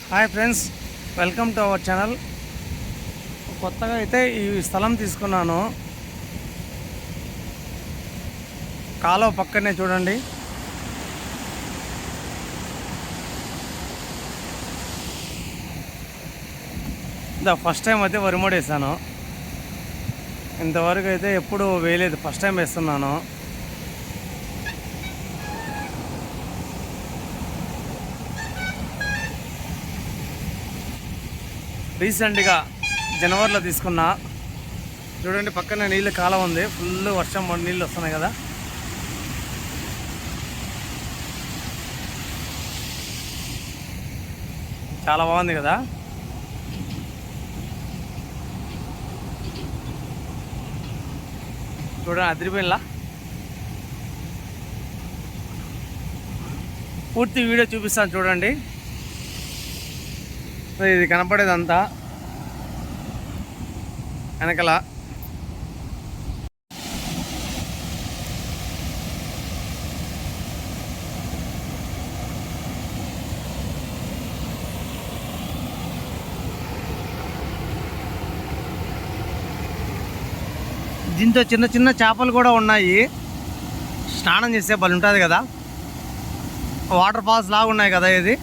Hi friends, welcome to our channel. కొత్తగా అయితే ఈ స్థలం తీసుకున్నాను. కాలువ పక్కనే చూడండి. ఫస్ట్ టైం అయితే వరిమడి వేసాను. ఇంతవరకు అయితే ఎప్పుడు వేయలేదు, ఫస్ట్ టైం వేస్తున్నాను. రీసెంట్గా జనవరిలో తీసుకున్నా. చూడండి, పక్కన నీళ్ళు కాలం ఉంది, ఫుల్ వర్షం నీళ్ళు వస్తున్నాయి కదా. చాలా బాగుంది కదా. చూడండి, అదిరిపోయినలా. పూర్తి వీడియో చూపిస్తాను చూడండి. ఇది కనపడేదంతా వెనకల. దీంతో చిన్న చిన్న చేపలు కూడా ఉన్నాయి. స్నానం చేసే బలి ఉంటుంది కదా, వాటర్ ఫాల్స్ లాగా ఉన్నాయి కదా. ఇది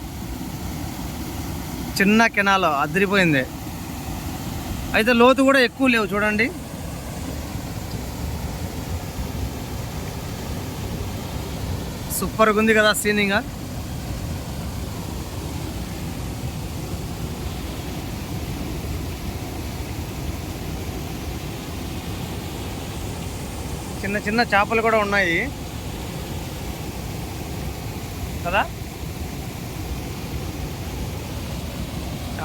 చిన్న కెనాల్, అదిరిపోయింది. అయితే లోతు కూడా ఎక్కువ లేవు చూడండి. సూపర్గా ఉంది కదా సీనింగ్. చిన్న చిన్న చేపలు కూడా ఉన్నాయి కదా.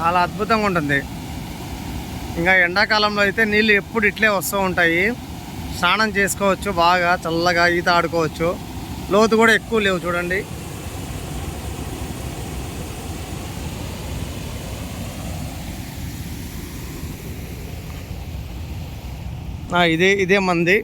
చాలా అద్భుతంగా ఉంటుంది. ఇంకా ఎండాకాలంలో అయితే నీళ్ళు ఎప్పుడు ఇట్లే వస్తూ ఉంటాయి. స్నానం చేసుకోవచ్చు, బాగా చల్లగా ఈత ఆడుకోవచ్చు. లోతు కూడా ఎక్కువ లేవు చూడండి. ఇదే మంది.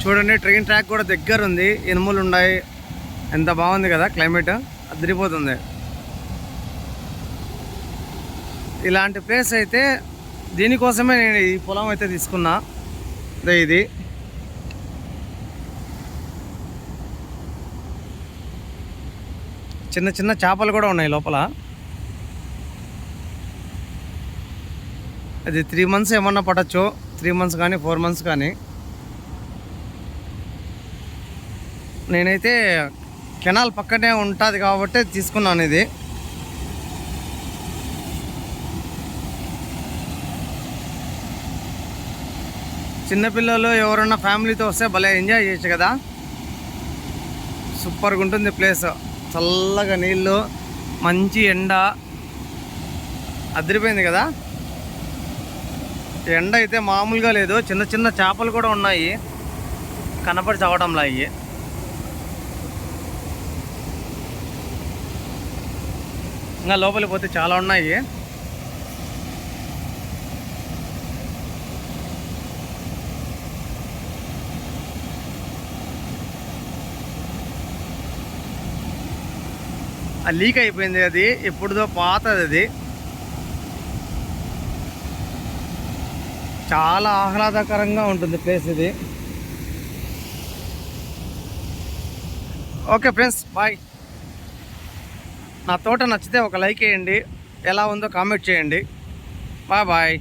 చూడండి, ట్రైన్ ట్రాక్ కూడా దగ్గర ఉంది, ఇనుములు ఉన్నాయి. ఎంత బాగుంది కదా, క్లైమేట్ అదిరిపోతుంది. ఇలాంటి ప్లేస్ అయితే దీనికోసమే నేను ఈ పొలం అయితే తీసుకున్నా. ఇది చిన్న చిన్న చేపలు కూడా ఉన్నాయి లోపల. అది 3 months ఏమన్నా పట్టచ్చు, 3 months కానీ 4 months కానీ. నేనైతే కెనాల్ పక్కనే ఉంటుంది కాబట్టి తీసుకున్నాను ఇది. చిన్నపిల్లలు ఎవరన్నా ఫ్యామిలీతో వస్తే భలే ఎంజాయ్ చేయొచ్చు కదా. సూపర్గా ఉంటుంది ప్లేస్. చల్లగా నీళ్ళు, మంచి ఎండ, అదిరిపోయింది కదా. ఎండ అయితే మామూలుగా లేదు. చిన్న చిన్న చేపలు కూడా ఉన్నాయి, కనపడి చవడంలా. అయ్యి ఇంకా లోపలికి పోతే చాలా ఉన్నాయి. లీక్ అయిపోయింది, అది ఎప్పుడుదో పాతది. అది చాలా ఆహ్లాదకరంగా ఉంటుంది ప్లేస్ ఇది. Okay friends, bye. నా తోట నచ్చితే ఒక లైక్ వేయండి, ఎలా ఉందో కామెంట్ చేయండి. Bye bye.